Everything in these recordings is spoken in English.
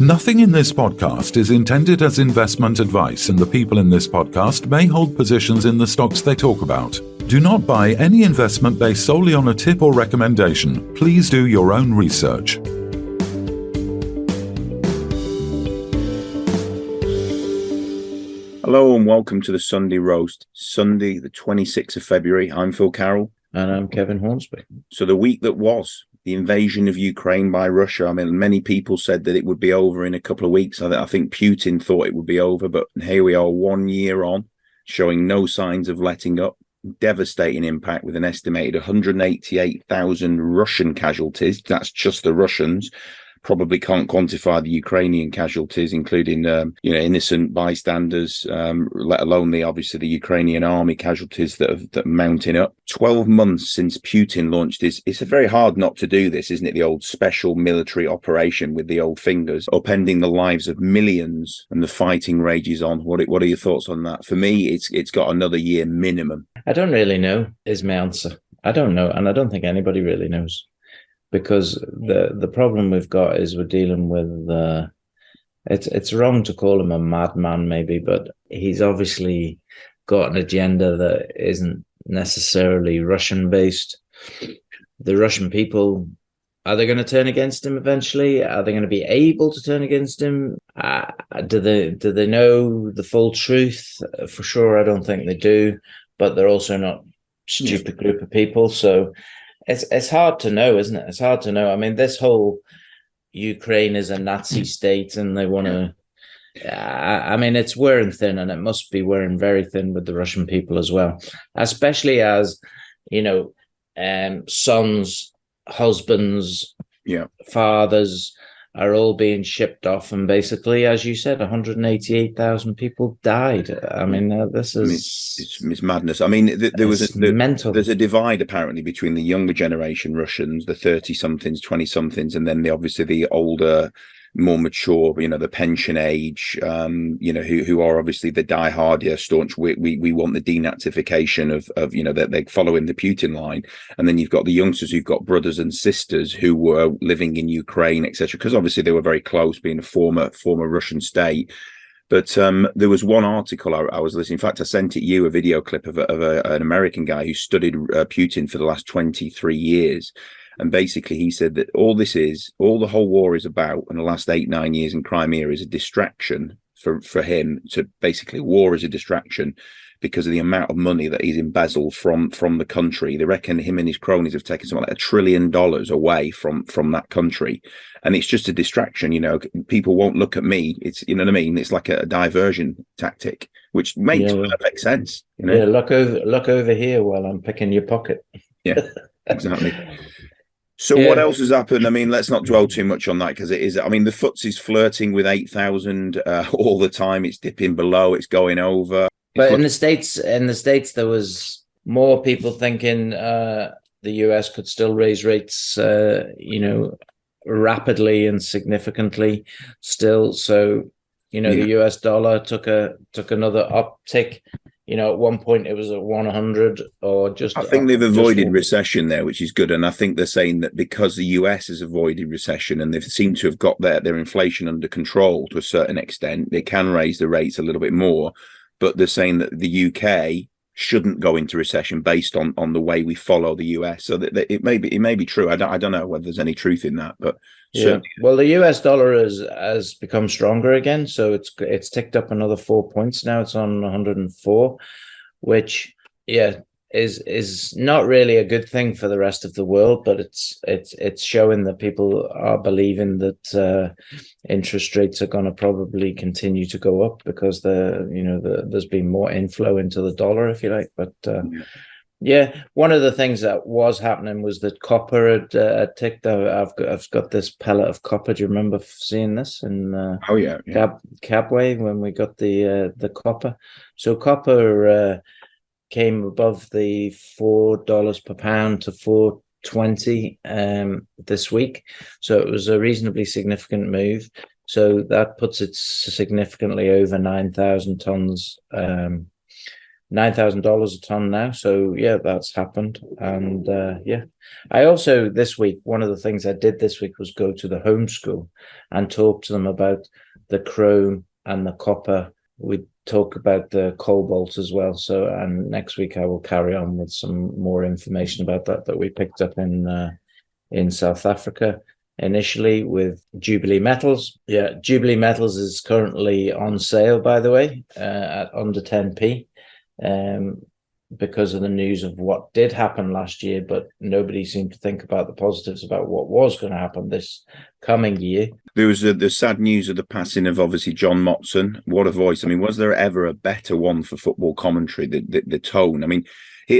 Nothing in this podcast is intended as investment advice, and the people in this podcast may hold positions in the stocks they talk about. Do not buy any investment based solely on a tip or recommendation. Please do your own research. Hello and welcome to the Sunday Roast, Sunday the 26th of February. I'm Phil Carroll. And I'm Kevin Hornsby. So the week that was, the invasion of Ukraine by Russia, I mean, many people said that it would be over in a couple of weeks. I think Putin thought it would be over, but here we are 1 year on, showing no signs of letting up. Devastating impact with an estimated 188,000 Russian casualties. That's just the Russians. Probably can't quantify the Ukrainian casualties, including innocent bystanders, let alone the Ukrainian army casualties that are mounting up. 12 months since Putin launched this. It's a very hard not to do this, isn't it? The old special military operation with the old fingers, upending the lives of millions, and the fighting rages on. What are your thoughts on that? For me, it's got another year minimum. I don't really know is my answer. I don't know, and I don't think anybody really knows. Because the problem we've got is we're dealing with, it's wrong to call him a madman maybe, but he's obviously got an agenda that isn't necessarily Russian-based. The Russian people, are they going to turn against him eventually? Are they going to be able to turn against him? Do they know the full truth? For sure, I don't think they do, but they're also not a stupid group of people, so... It's hard to know, isn't it? It's hard to know. I mean, this whole Ukraine is a Nazi state and they want to... I mean, it's wearing thin, and it must be wearing very thin with the Russian people as well. Especially as, sons, husbands, fathers are all being shipped off. And basically, as you said, 188,000 people died. I mean, this is... It's madness. I mean, mental. There's a divide, apparently, between the younger generation Russians, the 30-somethings, 20-somethings, and then the older, more mature, the pension age, who are obviously the diehard, staunch. We want the denazification of that they're following the Putin line, and then you've got the youngsters who've got brothers and sisters who were living in Ukraine, etc. Because obviously they were very close, being a former Russian state. But there was one article I was listening. In fact, I sent you a video clip of an American guy who studied Putin for the last 23 years. And basically, he said that all the whole war is about, in the last 8-9 years in Crimea, is a distraction for him. So basically, war is a distraction because of the amount of money that he's embezzled from the country. They reckon him and his cronies have taken something like $1 trillion away from that country. And it's just a distraction. People won't look at me. It's, you know what I mean? It's like a diversion tactic, which makes perfect sense. Yeah, look over here while I'm picking your pocket. Yeah, exactly. So what else has happened? I mean, let's not dwell too much on that because it is. I mean, the FTSE is flirting with 8,000 all the time. It's dipping below. It's going over. But in the States, there was more people thinking the US could still raise rates, rapidly and significantly still. So, the US dollar took another uptick. At one point it was at 100 or just... I think they've avoided recession there, which is good. And I think they're saying that because the US has avoided recession and they've seemed to have got their inflation under control to a certain extent, they can raise the rates a little bit more. But they're saying that the UK shouldn't go into recession based on the way we follow the US. So that it may be true. I don't know whether there's any truth in that, but certainly. Well, the US dollar has become stronger again, so it's ticked up another 4 points now. It's on 104, which is not really a good thing for the rest of the world, but it's showing that people are believing that interest rates are going to probably continue to go up because there's been more inflow into the dollar, if you like. But one of the things that was happening was that copper had ticked. I've got this pellet of copper. Do you remember seeing this in Cabway when we got the copper? So copper came above the $4 per pound to $4.20 this week. So it was a reasonably significant move. So that puts it significantly over 9,000 tons $9,000 a ton now. So yeah, that's happened. And yeah, I also this week, one of the things I did this week was go to the home school and talk to them about the chrome and the copper. We talk about the cobalt as well. So, and next week I will carry on with some more information about that we picked up in South Africa initially with Jubilee Metals. Yeah, Jubilee Metals is currently on sale, by the way, at under 10p, because of the news of what did happen last year, but nobody seemed to think about the positives about what was going to happen this coming year. There was the sad news of the passing of obviously John Motson. What a voice. I mean, was there ever a better one for football commentary? The tone. I mean,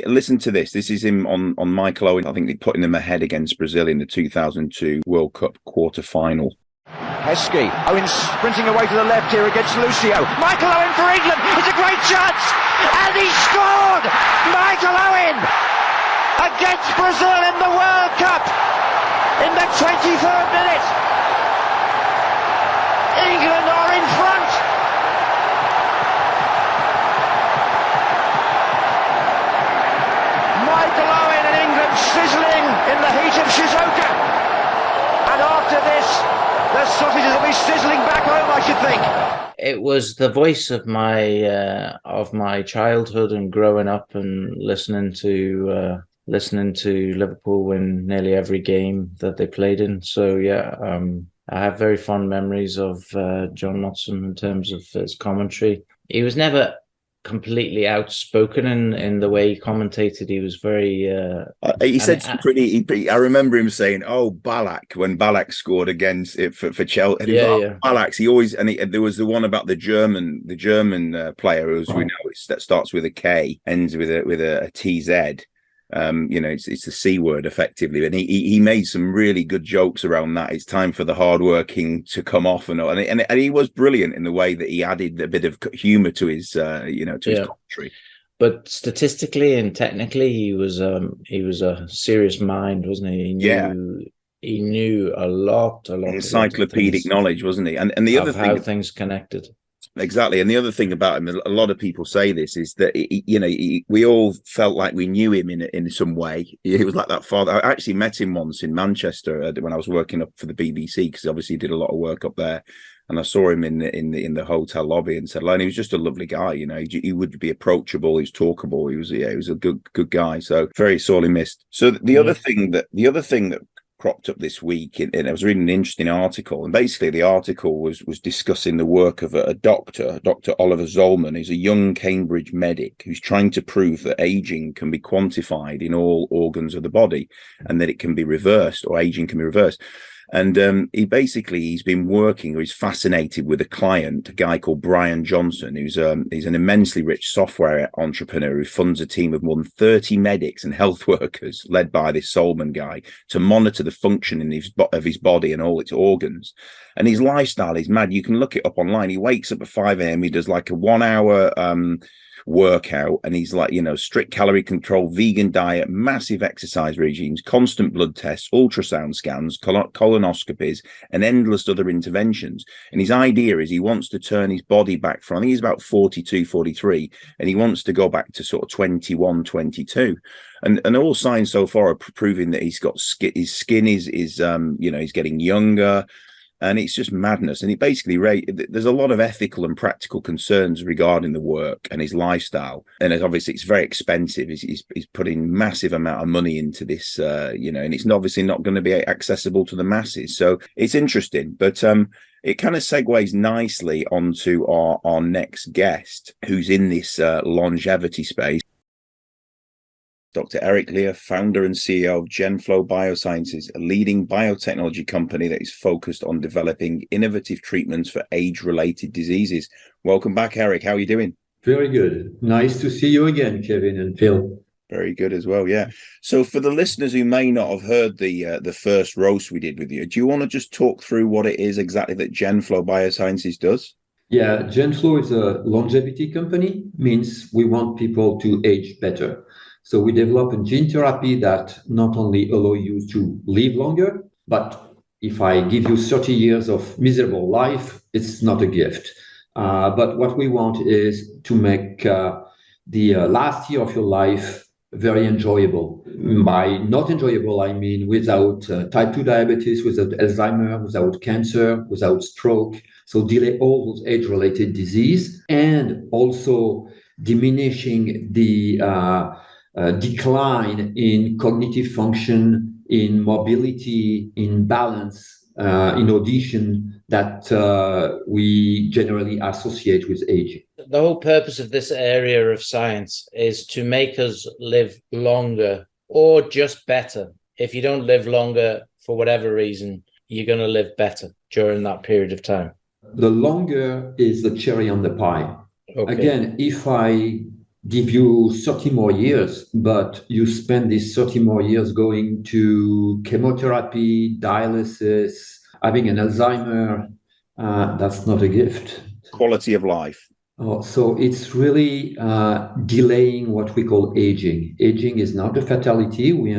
listen to this. This is him on Michael Owen. I think they putting them ahead against Brazil in the 2002 World Cup quarter-final. Heskey, Owen sprinting away to the left here against Lucio. Michael Owen for England. It's a great chance. And he scored! Michael Owen against Brazil in the World Cup in the 23rd minute. England are in front. Michael Owen and England sizzling in the heat of Shizuoka. And after this, the sausages will be sizzling back home, I should think. It was the voice of my childhood and growing up and listening to Liverpool win nearly every game that they played in. So yeah, I have very fond memories of John Motson in terms of his commentary. He was never completely outspoken in the way he commentated. He was very he said pretty I remember him saying, "Oh, Ballack," when Ballack scored against it for Chelsea. And Ballack, he always, and there was the one about the German player who, as we know, that starts with a K, ends with a TZ. It's the C word effectively, and he made some really good jokes around that. It's time for the hardworking to come off, and he was brilliant in the way that he added a bit of humor to his his commentary. But statistically and technically, he was a serious mind, wasn't he? He knew a lot. Encyclopedic knowledge, wasn't he? And the other thing, how things connected. Exactly. And the other thing about him, a lot of people say this, is that, we all felt like we knew him in some way. He was like that father. I actually met him once in Manchester when I was working up for the BBC, because obviously he did a lot of work up there. And I saw him in the hotel lobby and said, and he was just a lovely guy. He would be approachable. He was talkable. He was a good guy. So very sorely missed. So the other thing that cropped up this week, and I was reading an interesting article, and basically the article was discussing the work of a doctor, Dr. Oliver Zollman, who's a young Cambridge medic who's trying to prove that aging can be quantified in all organs of the body, and that it can be reversed, or aging can be reversed. And he's been working, or he's fascinated with a client, a guy called Brian Johnson, he's an immensely rich software entrepreneur who funds a team of more than 30 medics and health workers, led by this Solomon guy, to monitor the functioning of his body and all its organs. And his lifestyle is mad. You can look it up online. He wakes up at 5 a.m. He does like a 1 hour workout, and he's like, strict calorie control, vegan diet, massive exercise regimes, constant blood tests, ultrasound scans, colonoscopies, and endless other interventions. And his idea is he wants to turn his body back from, I think he's about 42, 43, and he wants to go back to sort of 21, 22. And all signs so far are proving that he's got his skin is he's getting younger. And it's just madness. And it basically, there's a lot of ethical and practical concerns regarding the work and his lifestyle. And obviously, it's very expensive. He's putting massive amount of money into this, and it's obviously not going to be accessible to the masses. So it's interesting. But it kind of segues nicely onto our next guest, who's in this longevity space. Dr. Eric Leire, founder and CEO of Genflow Biosciences, a leading biotechnology company that is focused on developing innovative treatments for age-related diseases. Welcome back, Eric. How are you doing? Very good. Nice to see you again, Kevin and Phil. Very good as well, yeah. So for the listeners who may not have heard the first roast we did with you, do you want to just talk through what it is exactly that Genflow Biosciences does? Yeah, Genflow is a longevity company, means we want people to age better. So we develop a gene therapy that not only allow you to live longer, but if I give you 30 years of miserable life, it's not a gift. But what we want is to make the last year of your life very enjoyable. By not enjoyable, I mean without type 2 diabetes, without Alzheimer, without cancer, without stroke. So delay all those age-related disease, and also diminishing the decline in cognitive function, in mobility, in balance, in audition that we generally associate with aging. The whole purpose of this area of science is to make us live longer or just better. If you don't live longer for whatever reason, you're going to live better during that period of time. The longer is the cherry on the pie. Okay. Again, if I give you 30 more years, but you spend these 30 more years going to chemotherapy, dialysis, having an Alzheimer, that's not a gift. Quality of life. So it's really delaying what we call aging. Aging is not a fatality. We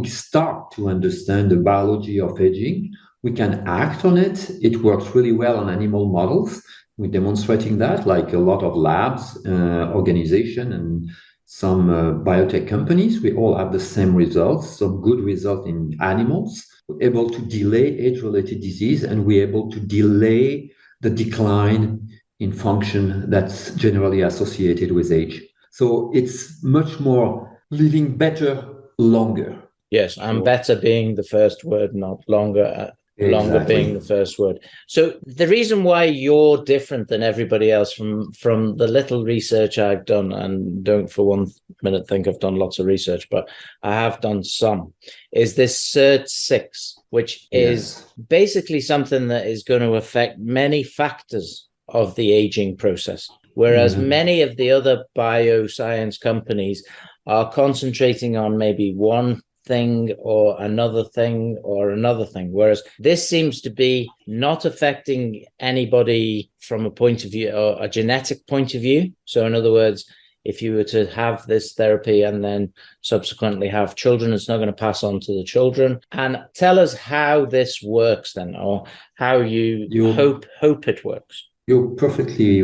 start to understand the biology of aging. We can act on it. It works really well on animal models. We're demonstrating that, like a lot of labs, organization, and some biotech companies. We all have the same results, some good results in animals. We're able to delay age-related disease, and we're able to delay the decline in function that's generally associated with age. So it's much more living better, longer. Yes, and better being the first word, not longer. Longer being the first word. So the reason why you're different than everybody else from the little research I've done, and don't for 1 minute think I've done lots of research, but I have done some, is this SIRT6, which is basically something that is going to affect many factors of the aging process. Whereas many of the other bioscience companies are concentrating on maybe one thing or another thing or another thing, whereas this seems to be not affecting anybody from a point of view or a genetic point of view. So in other words, if you were to have this therapy and then subsequently have children, it's not going to pass on to the children. And tell us how this works then, or how you hope it works. You're perfectly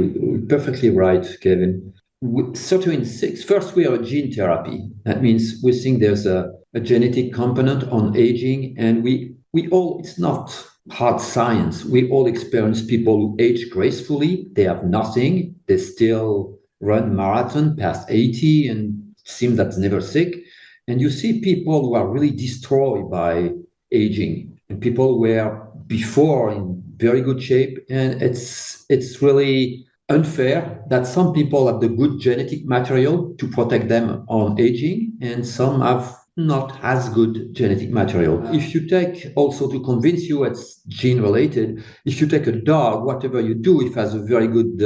right, Kevin. Sirtuin 6, first, we are a gene therapy. That means we think there's a genetic component on aging, and we all, it's not hard science. We all experience people who age gracefully. They have nothing. They still run marathon past 80 and seem that's never sick. And you see people who are really destroyed by aging, and people who were before in very good shape. And it's really unfair that some people have the good genetic material to protect them on aging, and some have not as good genetic material. If you take, also to convince you it's gene related, if you take a dog, whatever you do, if it has a very good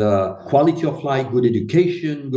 quality of life, good education,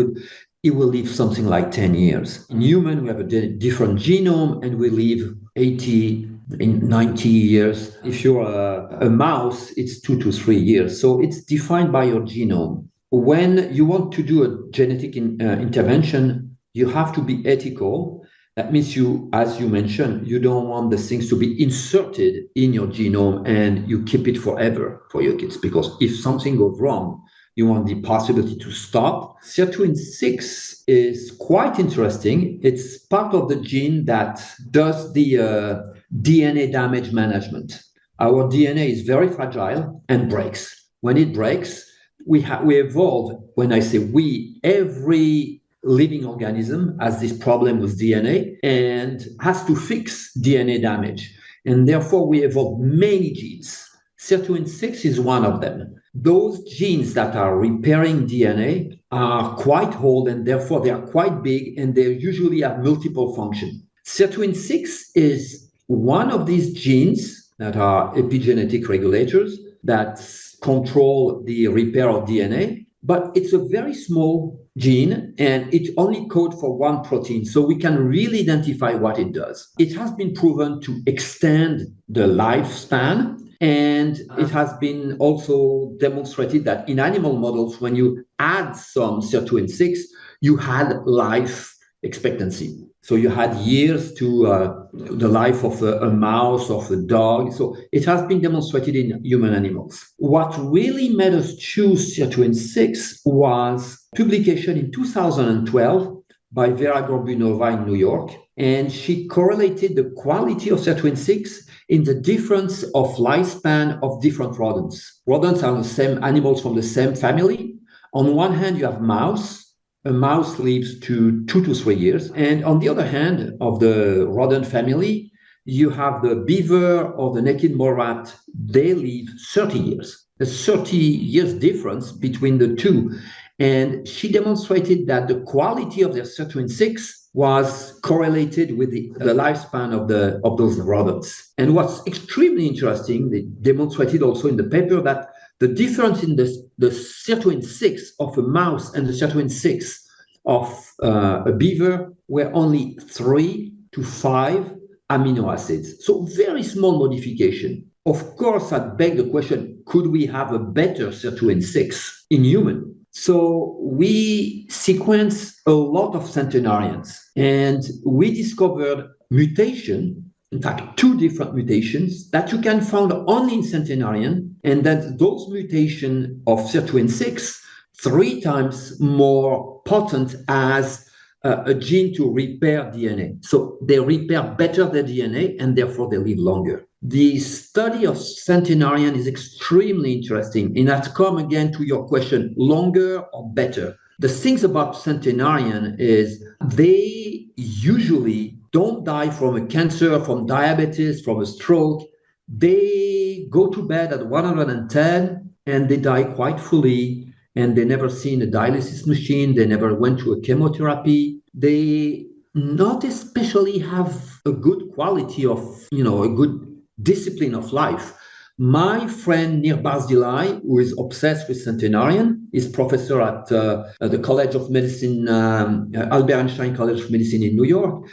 it will live something like 10 years. In human, we have a different genome, and we live 80 in 90 years. If you're a mouse, it's 2 to 3 years. So it's defined by your genome. When you want to do a genetic intervention, you have to be ethical. That means you, as you mentioned, you don't want the things to be inserted in your genome and you keep it forever for your kids, because if something goes wrong, you want the possibility to stop. Sirtuin 6 is quite interesting. It's part of the gene that does the DNA damage management. Our DNA is very fragile and breaks. When it breaks, we evolve. When I say we, every living organism has this problem with DNA and has to fix DNA damage. And therefore, we evolve many genes. Sirtuin 6 is one of them. Those genes that are repairing DNA are quite old, and therefore they are quite big, and they usually have multiple functions. Sirtuin 6 is one of these genes that are epigenetic regulators that control the repair of DNA, but it's a very small gene, and it only codes for one protein, so we can really identify what it does. It has been proven to extend the lifespan, and it has been also demonstrated that in animal models, when you add some Sirtuin 6, you had life expectancy. So you had years to the life of a mouse, of a dog. So it has been demonstrated in human animals. What really made us choose sirtuin 6 was publication in 2012 by Vera Gorbunova in New York. And she correlated the quality of sirtuin 6 in the difference of lifespan of different rodents. Rodents are the same animals from the same family. On one hand, you have mouse. A mouse lives to 2 to 3 years. And on the other hand, of the rodent family, you have the beaver or the naked mole rat. They live 30 years. There's 30 years difference between the two. And she demonstrated that the quality of their sirtuin 6 was correlated with the lifespan of those rodents. And what's extremely interesting, they demonstrated also in the paper that the difference in the sirtuin 6 of a mouse and the sirtuin 6 of a beaver were only 3 to 5 amino acids. So very small modification. Of course, that begs the question, could we have a better sirtuin 6 in human? So we sequenced a lot of centenarians and we discovered mutation, in fact, 2 different mutations that you can find only in centenarian, and that those mutations of sirtuin 6 3 times more potent as a gene to repair DNA. So they repair better the DNA and therefore they live longer. The study of centenarian is extremely interesting, and that come again to your question, longer or better. The things about centenarian is they usually don't die from a cancer, from diabetes, from a stroke. They go to bed at 110 and they die quite fully, and they never seen a dialysis machine. They never went to a chemotherapy. They not especially have a good quality of, a good discipline of life. My friend Nir Barzilai, who is obsessed with centenarian, is professor at the College of Medicine, Albert Einstein College of Medicine in New York,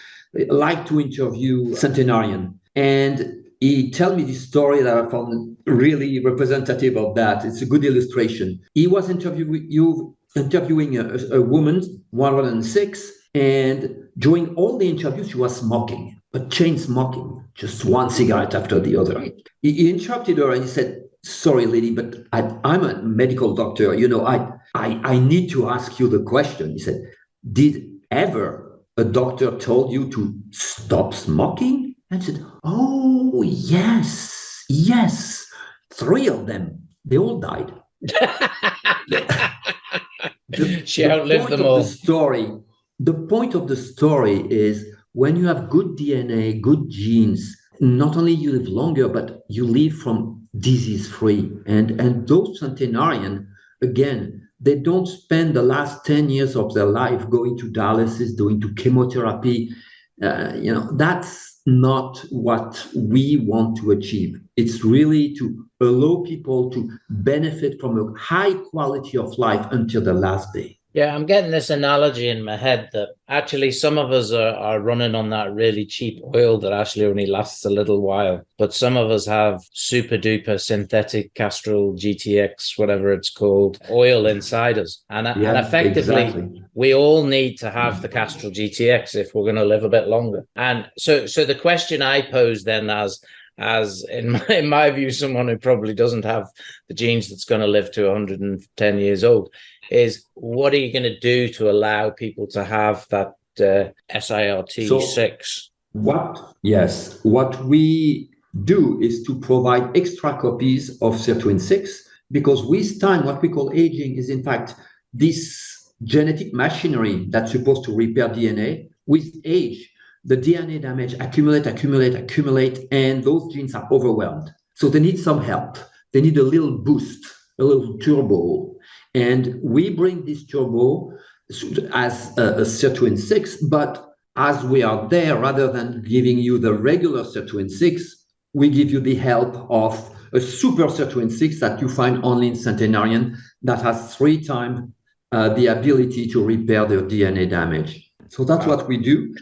like to interview centenarian. And he told me this story that I found really representative of that. It's a good illustration. He was interviewing a woman, 106, and during all the interviews, she was smoking, but chain smoking, just one cigarette after the other. He interrupted her and he said, "Sorry, lady, but I'm a medical doctor. I need to ask you the question." He said, "Did ever a doctor told you to stop smoking?" And I said, "Oh, yes. 3 of them. They all died." She outlived them all. The point of the story is when you have good DNA, good genes, not only you live longer, but you live from disease-free. And those centenarian, again, they don't spend the last 10 years of their life going to dialysis, going to chemotherapy. That's not what we want to achieve. It's really to allow people to benefit from a high quality of life until the last day. Yeah, I'm getting this analogy in my head that actually some of us are running on that really cheap oil that actually only lasts a little while. But some of us have super duper synthetic Castrol GTX, whatever it's called, oil inside us. And effectively, exactly. We all need to have the Castrol GTX if we're going to live a bit longer. And so the question I pose then as in my view, someone who probably doesn't have the genes that's going to live to 110 years old, is what are you going to do to allow people to have that SIRT6? What we do is to provide extra copies of sirtuin 6, because with time, what we call aging is in fact this genetic machinery that's supposed to repair DNA. With age, the DNA damage accumulate, and those genes are overwhelmed. So they need some help. They need a little boost, a little turbo. And we bring this turbo as a sirtuin 6, but as we are there, rather than giving you the regular sirtuin 6, we give you the help of a super sirtuin 6 that you find only in centenarian that has 3 times the ability to repair the DNA damage. So that's what we do.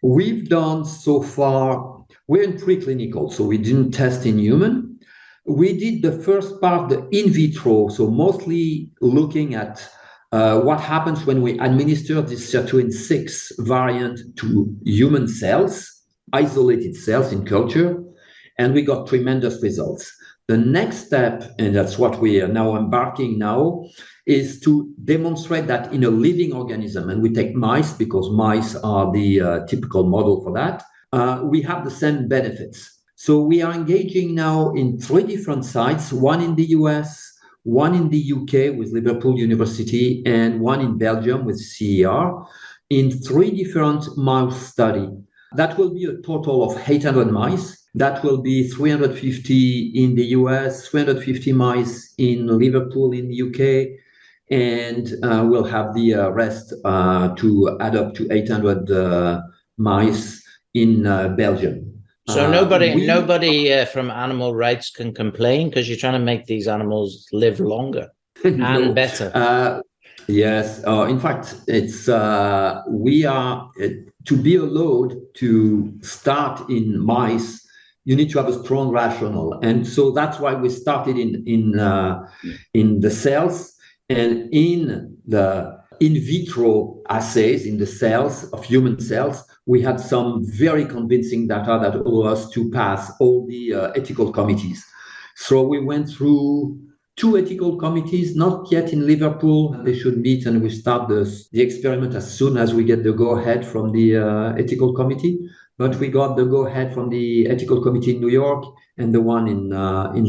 We've done so far, we're in preclinical, so we didn't test in human. We did the first part, the in vitro, so mostly looking at what happens when we administer this sirtuin 6 variant to human cells, isolated cells in culture, and we got tremendous results. The next step, and that's what we are now embarking now, is to demonstrate that in a living organism, and we take mice because mice are the typical model for that, we have the same benefits. So we are engaging now in 3 different sites, one in the US, one in the UK with Liverpool University, and one in Belgium with CER, in 3 different mouse studies. That will be a total of 800 mice. That will be 350 in the US, 350 mice in Liverpool in the UK, and we'll have the rest to add up to 800 mice in Belgium. So nobody from animal rights can complain because you're trying to make these animals live longer and better. Yes. In fact, it's we are to be allowed to start in mice. You need to have a strong rationale, and so that's why we started in the cells and in the in vitro assays in the cells of human cells. We had some very convincing data that allowed us to pass all the ethical committees. So we went through 2 ethical committees, not yet in Liverpool. They should meet and we start the experiment as soon as we get the go-ahead from the ethical committee. But we got the go-ahead from the ethical committee in New York and the one in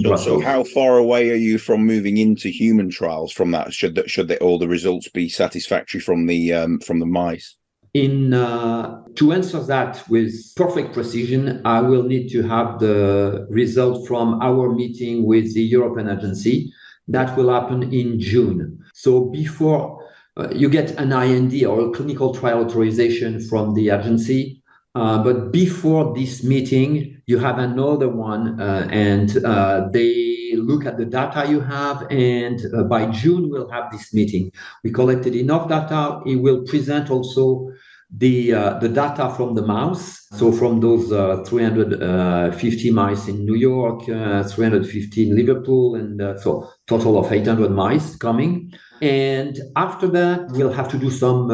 Brussels. So how far away are you from moving into human trials from that? Should all the results be satisfactory from the mice? To answer that with perfect precision, I will need to have the result from our meeting with the European agency. That will happen in June. So before you get an IND or a clinical trial authorization from the agency, but before this meeting, you have another one, and they look at the data you have, and by June, we'll have this meeting. We collected enough data. It will present also the data from the mouse. So from those 350 mice in New York, 350 in Liverpool, and so total of 800 mice coming. And after that, we'll have to do some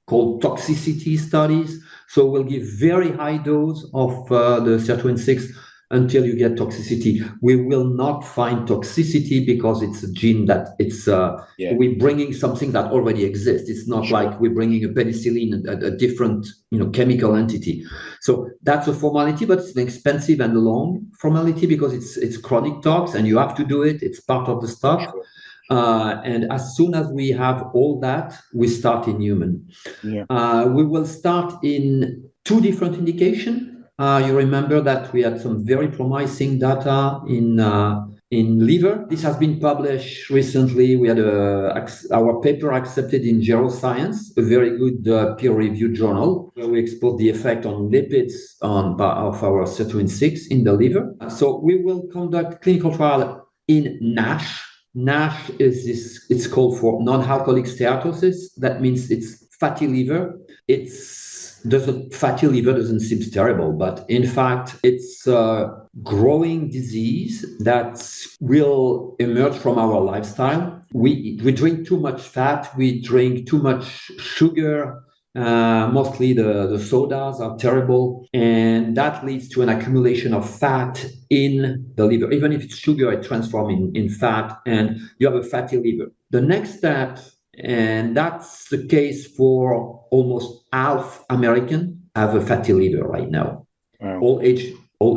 called toxicity studies. So we'll give very high dose of the sirtuin 6 until you get toxicity. We will not find toxicity because it's a gene that we're bringing something that already exists. It's not like we're bringing a penicillin, a different chemical entity. So that's a formality, but it's an expensive and long formality because it's chronic tox and you have to do it. It's part of the stuff. And as soon as we have all that, we start in human. We will start in 2 different indications. You remember that we had some very promising data in liver. This has been published recently. We had our paper accepted in Neuroscience, a very good peer-reviewed journal, where we exposed the effect on lipids of our sirtuin 6 in the liver. So we will conduct clinical trial in NASH. NASH it's called for non-alcoholic steatosis. That means it's fatty liver. Fatty liver doesn't seem terrible, but in fact, it's a growing disease that will emerge from our lifestyle. We drink too much fat, we drink too much sugar, mostly the sodas are terrible, and that leads to an accumulation of fat in the liver. Even if it's sugar, it transforms in fat, and you have a fatty liver. The next step, and that's the case for almost half American, have a fatty liver right now. Wow. All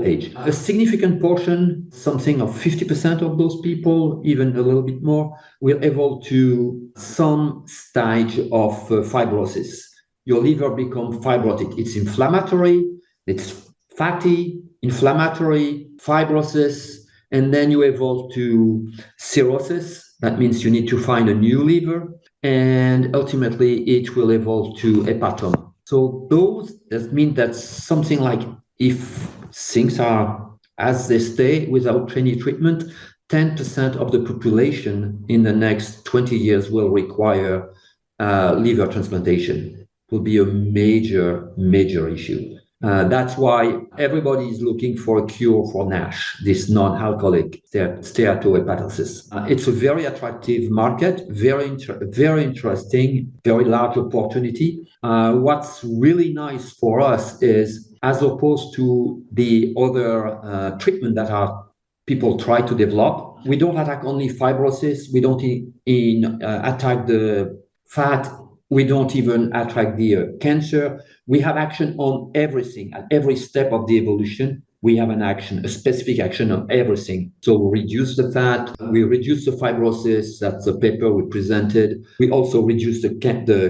age. A significant portion, something of 50% of those people, even a little bit more, will evolve to some stage of fibrosis. Your liver becomes fibrotic. It's inflammatory, it's fatty, inflammatory, fibrosis, and then you evolve to cirrhosis. That means you need to find a new liver, and ultimately it will evolve to hepatoma. So that means that something like, if things are as they stay without any treatment, 10% of the population in the next 20 years will require liver transplantation. It will be a major issue. That's why everybody is looking for a cure for NASH, this non-alcoholic steatohepatitis. It's a very attractive market, very interesting, very large opportunity. What's really nice for us is, as opposed to the other treatment that people try to develop, we don't attack only fibrosis, we don't attack the fat, we don't even attack the cancer. We have action on everything. At every step of the evolution, we have a specific action on everything. So we reduce the fat, we reduce the fibrosis, that's the paper we presented. We also reduce the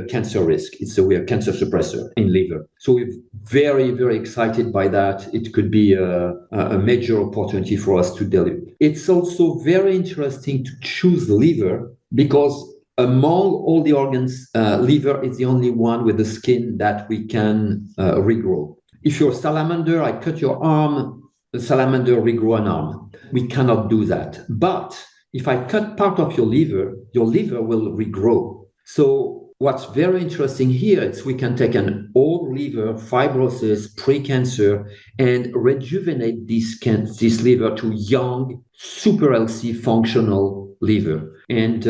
cancer risk. We are cancer suppressor in liver. So we're very, very excited by that. It could be a major opportunity for us to deliver. It's also very interesting to choose liver because among all the organs, liver is the only one with the skin that we can regrow. If you're a salamander, I cut your arm, the salamander regrow an arm. We cannot do that. But if I cut part of your liver will regrow. So what's very interesting here is we can take an old liver, fibrosis, pre-cancer, and rejuvenate this liver to young, super healthy, functional liver. And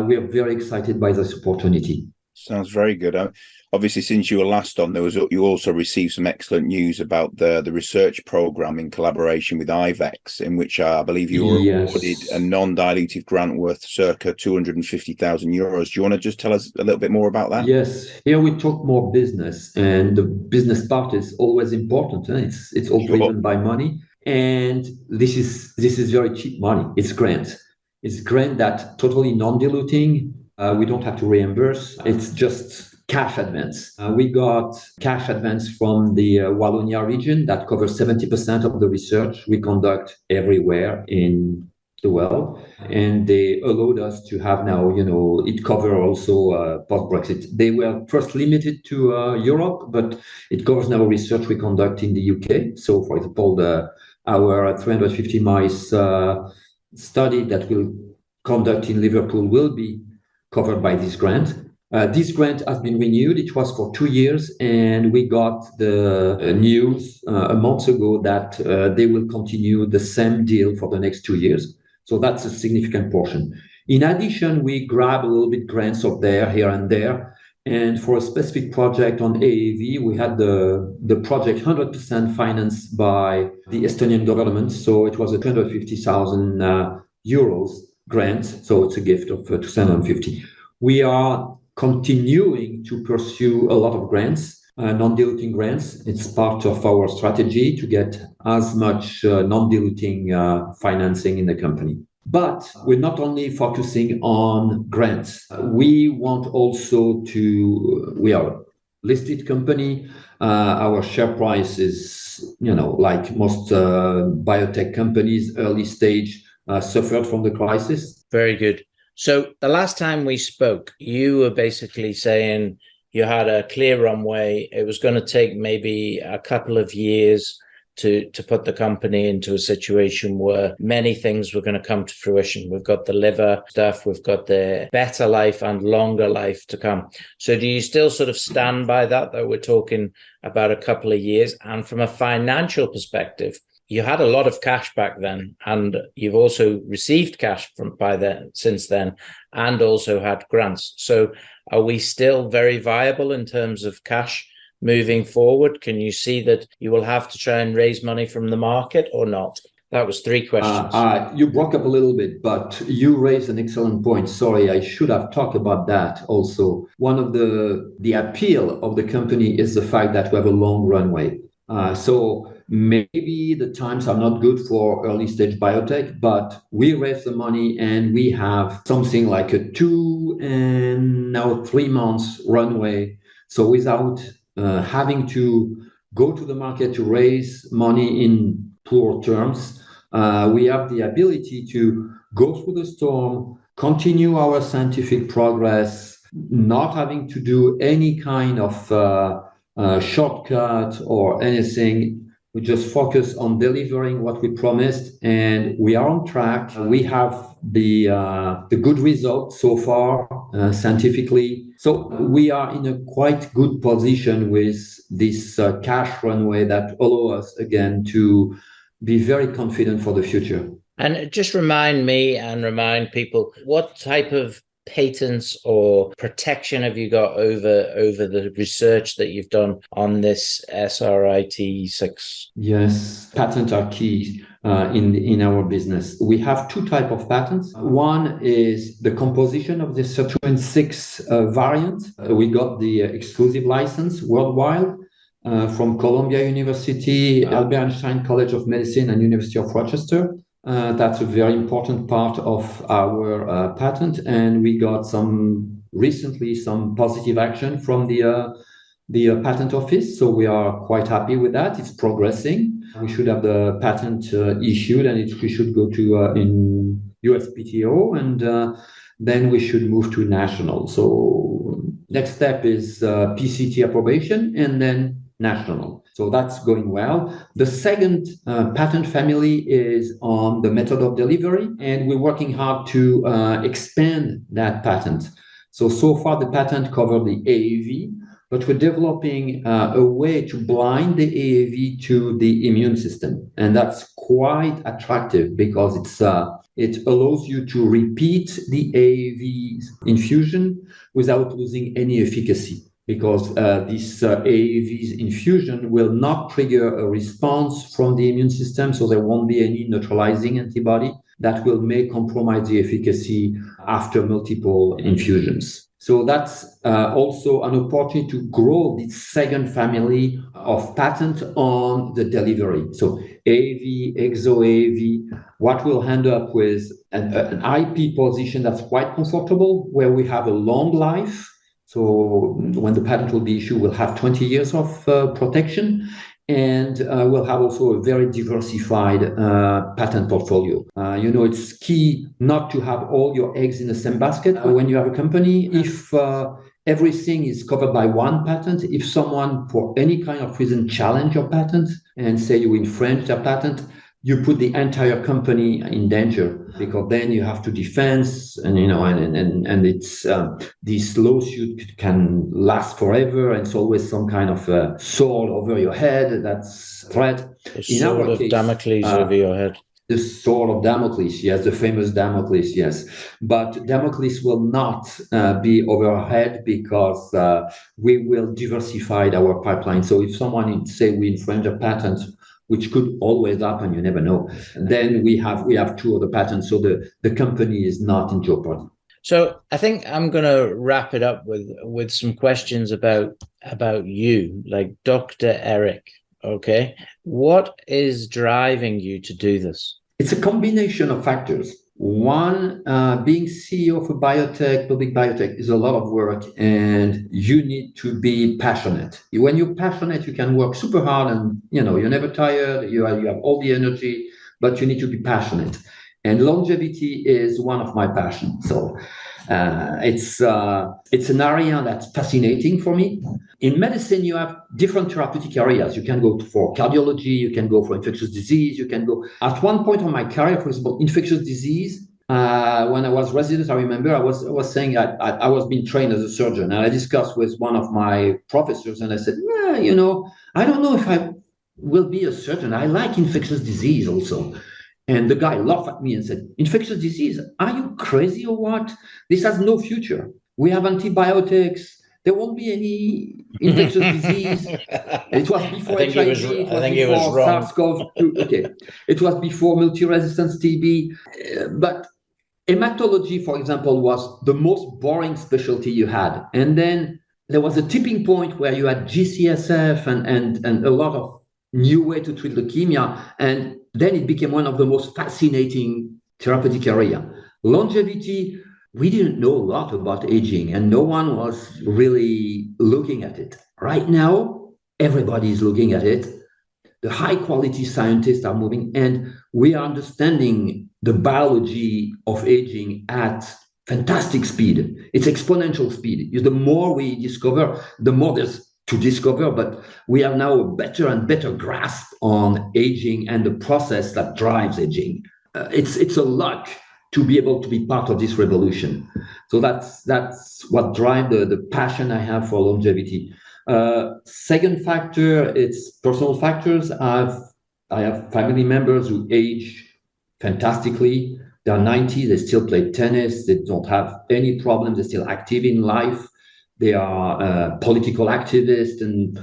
we are very excited by this opportunity. Sounds very good. Obviously, since you were last on, you also received some excellent news about the research program in collaboration with IVEX, in which I believe you were awarded a non-dilutive grant worth circa €250,000. Do you want to just tell us a little bit more about that? Yes, here we talk more business, and the business part is always important. It's all driven by money, and this is very cheap money. It's grant. It's grant that totally non-diluting. We don't have to reimburse. It's just cash advance. We got cash advance from the Wallonia region that covers 70% of the research we conduct everywhere in the world. And they allowed us to have now, it covers also post-Brexit. They were first limited to Europe, but it covers now research we conduct in the UK. So, for example, our 350 mice study that we'll conduct in Liverpool will be covered by this grant. This grant has been renewed. It was for 2 years, and we got the news a month ago that they will continue the same deal for the next 2 years. So that's a significant portion. In addition, we grab a little bit grants up there, here and there. And for a specific project on AAV, we had the project 100% financed by the Estonian government. So it was a 250,000 euros grant. So it's a gift of 250. We are continuing to pursue a lot of grants, non-diluting grants. It's part of our strategy to get as much non-diluting financing in the company. But we're not only focusing on grants. We want also we are a listed company. Our share price is, like most biotech companies, early stage, suffered from the crisis. Very good. So the last time we spoke, you were basically saying you had a clear runway. It was going to take maybe a couple of years to put the company into a situation where many things were going to come to fruition. We've got the liver stuff, we've got the better life and longer life to come. So do you still sort of stand by that we're talking about a couple of years? And from a financial perspective, you had a lot of cash back then, and you've also received cash since then, and also had grants. So are we still very viable in terms of cash moving forward? Can you see that you will have to try and raise money from the market or not? That was 3 questions. You broke up a little bit, but you raised an excellent point. Sorry, I should have talked about that also. One of the appeal of the company is the fact that we have a long runway. So maybe the times are not good for early stage biotech, but we raise the money and we have something like a 2 and now 3 months runway. So without having to go to the market to raise money in poor terms, we have the ability to go through the storm, continue our scientific progress, not having to do any kind of shortcut or anything, We just focus on delivering what we promised, and we are on track. We have the good results so far scientifically. So we are in a quite good position with this cash runway that allows us again to be very confident for the future. And just remind me and remind people, what type of patents or protection have you got over the research that you've done on this SRIT6? Yes, patents are key in our business. We have two types of patents. One is the composition of the sirtuin 6 variant. We got the exclusive license worldwide from Columbia University, Albert Einstein College of Medicine, and University of Rochester. That's a very important part of our patent, and we got recently some positive action from the patent office, so we are quite happy with that. It's progressing. We should have the patent issued, and we should go to in USPTO, and then we should move to national. So next step is PCT approbation, and then national. So that's going well. The second patent family is on the method of delivery, and we're working hard to expand that patent. So far the patent covered the AAV, but we're developing a way to blind the AAV to the immune system. And that's quite attractive because it allows you to repeat the AAV infusion without losing any efficacy, because this AAV's infusion will not trigger a response from the immune system, so there won't be any neutralizing antibody that may compromise the efficacy after multiple infusions. So that's also an opportunity to grow the second family of patent on the delivery. So AAV, exo-AAV, what we'll end up with an IP position that's quite comfortable, where we have a long life. So when the patent will be issued, we'll have 20 years of protection, and we'll have also a very diversified patent portfolio. It's key not to have all your eggs in the same basket. When you have a company, if everything is covered by one patent, if someone, for any kind of reason, challenge your patent and say you infringe their patent, you put the entire company in danger, because then you have to defend, and it's this lawsuit can last forever, and it's always some kind of sword over your head. That's threat. The sword of Damocles over your head. The sword of Damocles, yes, the famous Damocles, yes. But Damocles will not be over our head, because we will diversify our pipeline. So if someone say we infringe a patent, which could always happen, you never know, then we have two other patents, so the company is not in jeopardy. So I think I'm going to wrap it up with some questions about you, like Dr. Eric. Okay, what is driving you to do this? It's a combination of factors. One, being CEO of a biotech, public biotech, is a lot of work, and you need to be passionate. When you're passionate, you can work super hard, and you're never tired. You have all the energy, but you need to be passionate. And longevity is one of my passions. So it's an area that's fascinating for me. In medicine, you have different therapeutic areas. You can go for cardiology, you can go for infectious disease, you can go. At one point of my career, for example, infectious disease, when I was resident, I remember I was saying I was being trained as a surgeon, and I discussed with one of my professors, and I said, I don't know if I will be a surgeon. I like infectious disease also. And the guy laughed at me and said, infectious disease, are you crazy or what? This has no future. We have antibiotics. There won't be any infectious disease. It was before HIV. I think it was wrong. SARS-CoV-2. Okay. It was before multi-resistance TB. But hematology, for example, was the most boring specialty you had. And then there was a tipping point where you had GCSF and a lot of new way to treat leukemia. And then it became one of the most fascinating therapeutic area. Longevity, we didn't know a lot about aging, and no one was really looking at it. Right now, everybody is looking at it. The high quality scientists are moving, and we are understanding the biology of aging at fantastic speed. It's exponential speed. The more we discover, the more there's to discover, but we have now a better and better grasp on aging and the process that drives aging. It's a luck to be able to be part of this revolution. So that's what drives the passion I have for longevity. Second factor, it's personal factors. I have family members who age fantastically. They're 90, they still play tennis, they don't have any problems, they're still active in life. They are political activists, and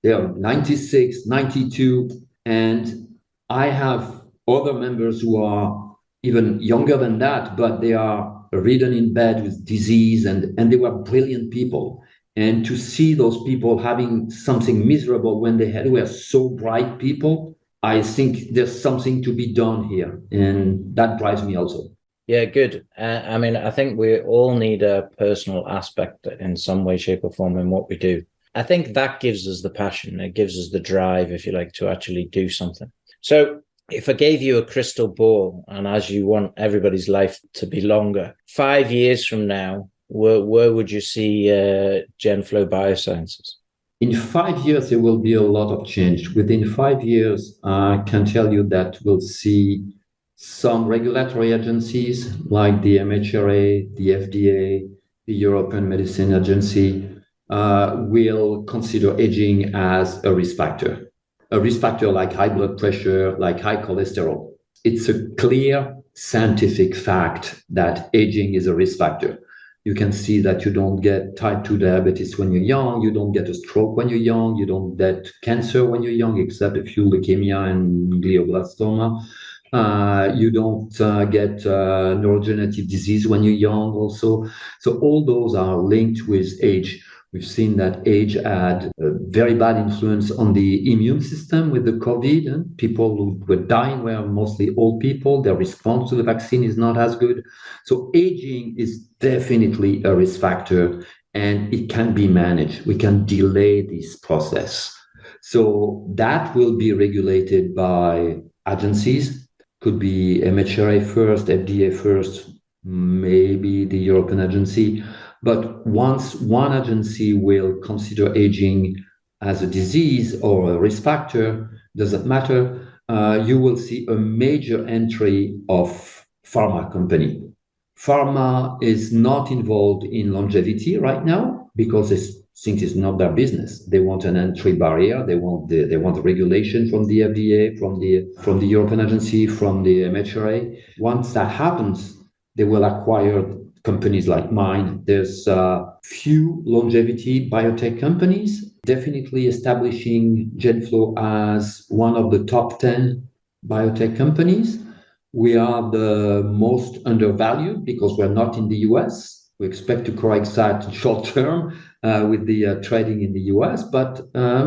they are 96, 92. And I have other members who are even younger than that, but they are ridden in bed with disease, and they were brilliant people. And to see those people having something miserable when they were so bright people, I think there's something to be done here. And that drives me also. Yeah, good. I mean, I think we all need a personal aspect in some way, shape, or form in what we do. I think that gives us the passion. It gives us the drive, if you like, to actually do something. So if I gave you a crystal ball, and as you want everybody's life to be longer, 5 years from now, where would you see Genflow Biosciences? In 5 years, there will be a lot of change. Within 5 years, I can tell you that we'll see some regulatory agencies like the MHRA, the FDA, the European Medicine Agency will consider aging as a risk factor. A risk factor like high blood pressure, like high cholesterol. It's a clear scientific fact that aging is a risk factor. You can see that you don't get type 2 diabetes when you're young, you don't get a stroke when you're young, you don't get cancer when you're young, except a few leukemia and glioblastoma. You don't get neurodegenerative disease when you're young also. So all those are linked with age. We've seen that age had a very bad influence on the immune system with the COVID. And people who were dying were mostly old people. Their response to the vaccine is not as good. So aging is definitely a risk factor, and it can be managed. We can delay this process. So that will be regulated by agencies. Could be MHRA first, FDA first, maybe the European agency. But once one agency will consider aging as a disease or a risk factor, doesn't matter, you will see a major entry of pharma company. Pharma is not involved in longevity right now because they think it's not their business. They want an entry barrier. They want the regulation from the FDA, from the European agency, from the MHRA. Once that happens, they will acquire companies like mine. There's few longevity biotech companies, definitely establishing Genflow as one of the top 10 biotech companies. We are the most undervalued because we're not in the US. We expect to correct that short term with the trading in the US, but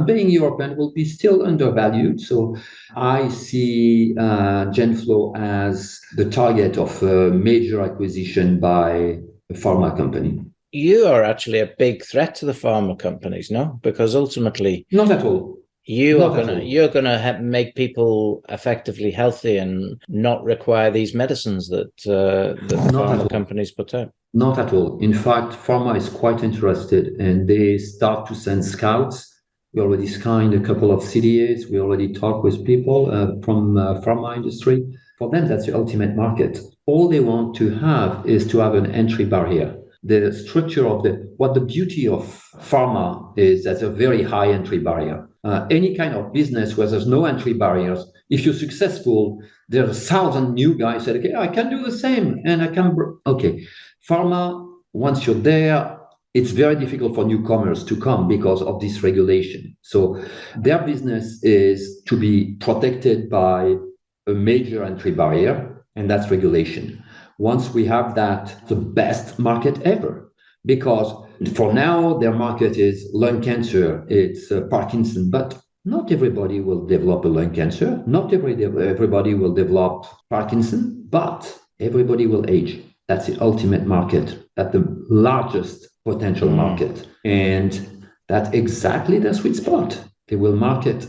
being European will be still undervalued. So I see Genflow as the target of a major acquisition by a pharma company. You are actually a big threat to the pharma companies, no? Because ultimately, not at all. You're gonna make people effectively healthy and not require these medicines that pharma companies put out. Not at all. In fact, pharma is quite interested, and they start to send scouts. We already signed a couple of CDAs. We already talk with people from pharma industry. For them, that's the ultimate market. All they want to have is to have an entry barrier. The structure of what the beauty of pharma is, that's a very high entry barrier. Any kind of business where there's no entry barriers, if you're successful, there are 1,000 new guys that, okay, I can do the same, and I can, okay. Pharma, once you're there, it's very difficult for newcomers to come because of this regulation. So their business is to be protected by a major entry barrier, and that's regulation. Once we have that, the best market ever, because for now, their market is lung cancer, it's Parkinson, but not everybody will develop a lung cancer. Not everybody will develop Parkinson, but everybody will age. That's the ultimate market, that's the largest potential market. And that's exactly the sweet spot. They will market.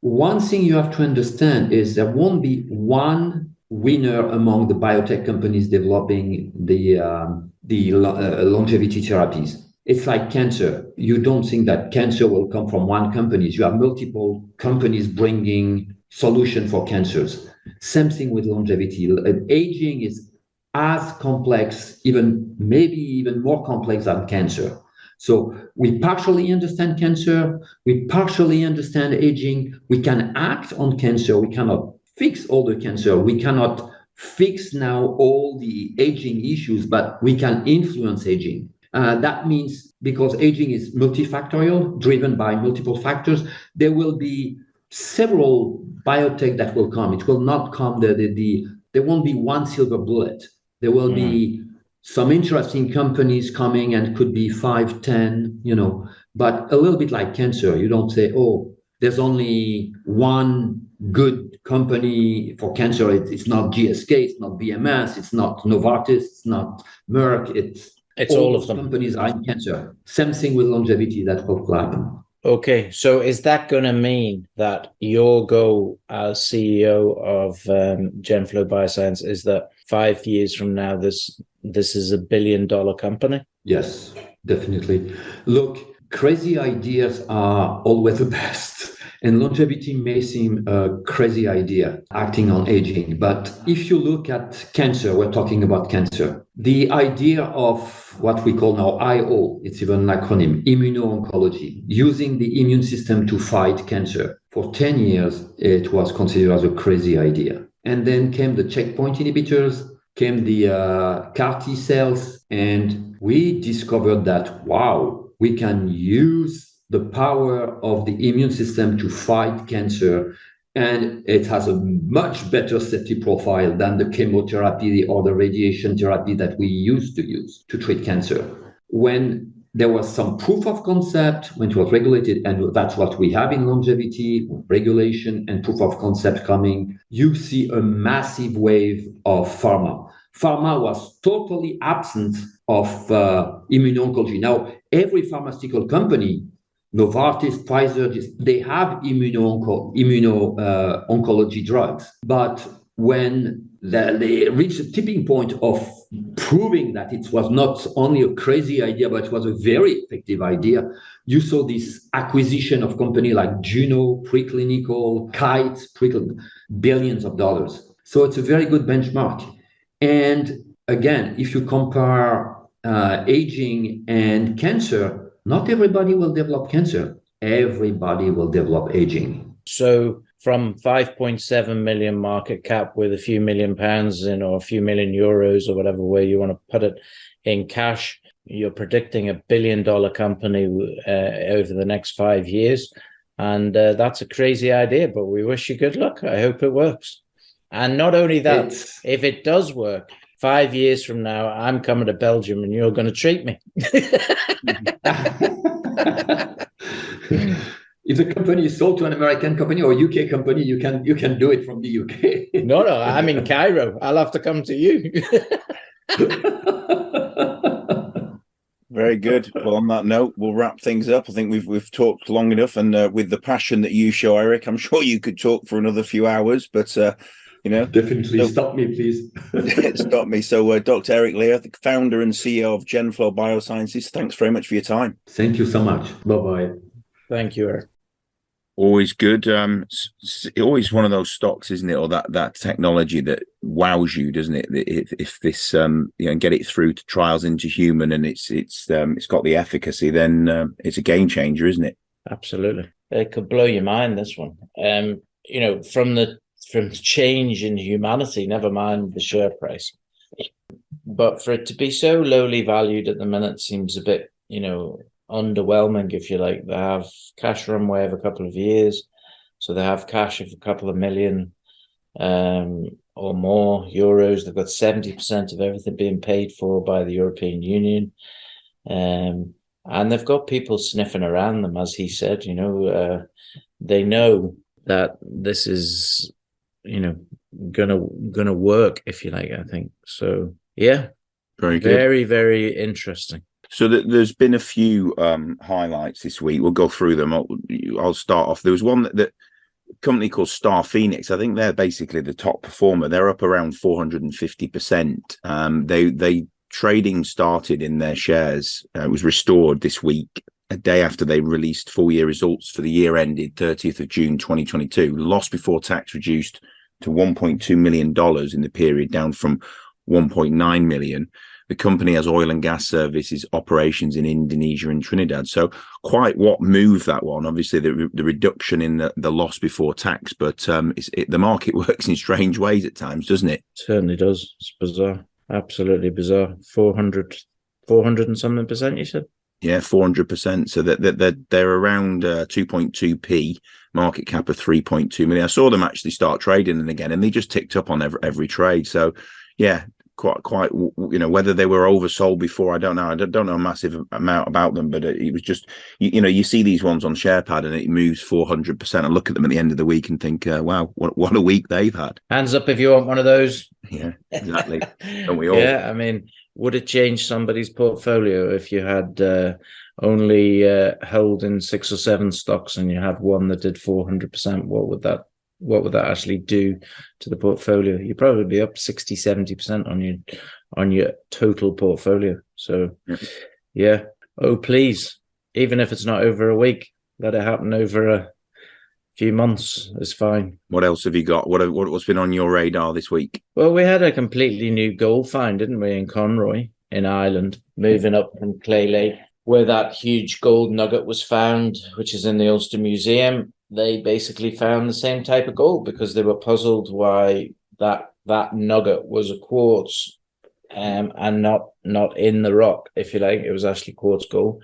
One thing you have to understand is there won't be one winner among the biotech companies developing the longevity therapies. it's like cancer. You don't think that cancer will come from one company. You have multiple companies bringing solution for cancers. Same thing with longevity. Aging is as complex, maybe even more complex than cancer. So we partially understand cancer, we partially understand aging, we can act on cancer, we cannot fix all the cancer, we cannot fix now all the aging issues, but we can influence aging. That means because aging is multifactorial, driven by multiple factors, there will be several biotech that will come. It will not come, there won't be one silver bullet. There will be some interesting companies coming and could be 5, 10, but a little bit like cancer. You don't say, oh, there's only one good company for cancer. It's not GSK, it's not BMS, it's not Novartis, it's not Merck. It's all of them. Companies are in cancer. Same thing with longevity, that will happen. Okay, so is that going to mean that your goal as CEO of Genflow Biosciences is that 5 years from now, this is $1 billion company? Yes, definitely. Look, crazy ideas are always the best. And longevity may seem a crazy idea, acting on aging. But if you look at cancer, we're talking about cancer. The idea of what we call now IO, it's even an acronym, immuno-oncology, using the immune system to fight cancer. For 10 years, it was considered as a crazy idea. And then came the checkpoint inhibitors, came the CAR T cells, and we discovered that, wow, we can use the power of the immune system to fight cancer, and it has a much better safety profile than the chemotherapy or the radiation therapy that we used to use to treat cancer. When there was some proof of concept, when it was regulated, and that's what we have in longevity, regulation and proof of concept coming, you see a massive wave of pharma. Pharma was totally absent of immuno-oncology. Now, every pharmaceutical company, Novartis, Pfizer, they have immuno-oncology drugs. But when they reached a tipping point of proving that it was not only a crazy idea, but it was a very effective idea, you saw this acquisition of company like Juno, preclinical, Kite, billions of dollars. So it's a very good benchmark. And again, if you compare aging and cancer, not everybody will develop cancer. Everybody will develop aging. So from 5.7 million market cap with a few £1 million in, or a few million euros, or whatever way you want to put it, in cash, you're predicting $1 billion company over the next 5 years. And that's a crazy idea, but we wish you good luck. I hope it works. And not only that, if it does work, 5 years from now, I'm coming to Belgium and you're going to treat me. If the company is sold to an American company or UK company, you can do it from the UK. No, I'm in Cairo. I'll have to come to you. Very good. Well, on that note, we'll wrap things up. I think we've talked long enough, and with the passion that you show, Eric, I'm sure you could talk for another few hours, but definitely stop me, please. Stop me. So Dr. Eric Leire, the founder and CEO of Genflow Biosciences, thanks very much for your time. Thank you so much. Bye-bye. Thank you, Eric. Always good. It's always one of those stocks, isn't it, or that technology that wows you, doesn't it? If this get it through to trials into human, and it's got the efficacy, then it's a game changer, isn't it? Absolutely. It could blow your mind, this one. From the change in humanity, never mind the share price. But for it to be so lowly valued at the minute seems a bit, underwhelming, if you like. They have cash runway of a couple of years, so they have cash of a couple of million or more euros. They've got 70% of everything being paid for by the European Union, and they've got people sniffing around them, as he said. They know that this is gonna work, if you like. I think so. Yeah, very good. Very, very interesting. So there's been a few highlights this week. We'll go through them. I'll start off. There was one that company called Star Phoenix. I think they're basically the top performer. They're up around 450%. They trading started in their shares. It was restored this week, a day after they released full year results for the year ended 30th of June 2022. Loss before tax reduced to $1.2 million in the period, down from 1.9 million. The company has oil and gas services operations in Indonesia and Trinidad. So quite what moved that one. Obviously, the reduction in the loss before tax, but the market works in strange ways at times, doesn't it? Certainly does. It's bizarre. Absolutely bizarre. 400 and something percent, you said? Yeah, 400%. So they're around 2.2p, market cap of 3.2 million. I saw them actually start trading again, and they just ticked up on every trade. So yeah, quite, whether they were oversold before, I don't know. I don't know a massive amount about them, but it was just, you see these ones on SharePad and it moves 400%. I look at them at the end of the week and think, wow, what a week they've had. Hands up if you want one of those. Yeah, exactly. Don't we all? Yeah, I mean, would it change somebody's portfolio if you had only held in 6 or 7 stocks and you had one that did 400%? What would that actually do to the portfolio? You'd probably be up 60-70% on your total portfolio. So yeah. Oh, please, even if it's not over a week, let it happen over a few months is fine. What else have you got? What's been on your radar this week? Well, we had a completely new gold find, didn't we, in Conroy in Ireland, moving up from Clay Lake, where that huge gold nugget was found, which is in the Ulster Museum. They basically found the same type of gold because they were puzzled why that nugget was a quartz and not in the rock, if you like. It was actually quartz gold.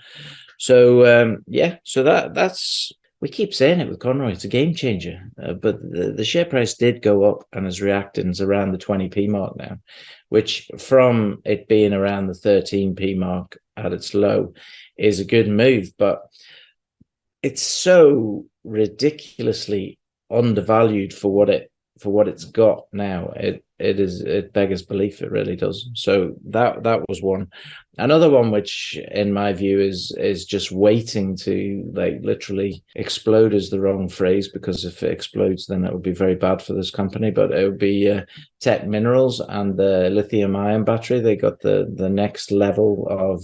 So so that's, we keep saying it with Conroy, it's a game changer. But the share price did go up and is reacting. It's around the 20p mark now, which from it being around the 13p mark at its low is a good move. But it's so ridiculously undervalued for what it's got now. It beggars belief. It really does. So that was one. Another one, which in my view is just waiting to, like, literally explode is the wrong phrase, because if it explodes, then it would be very bad for this company. But it would be Teck Minerals and the lithium ion battery. They got the next level of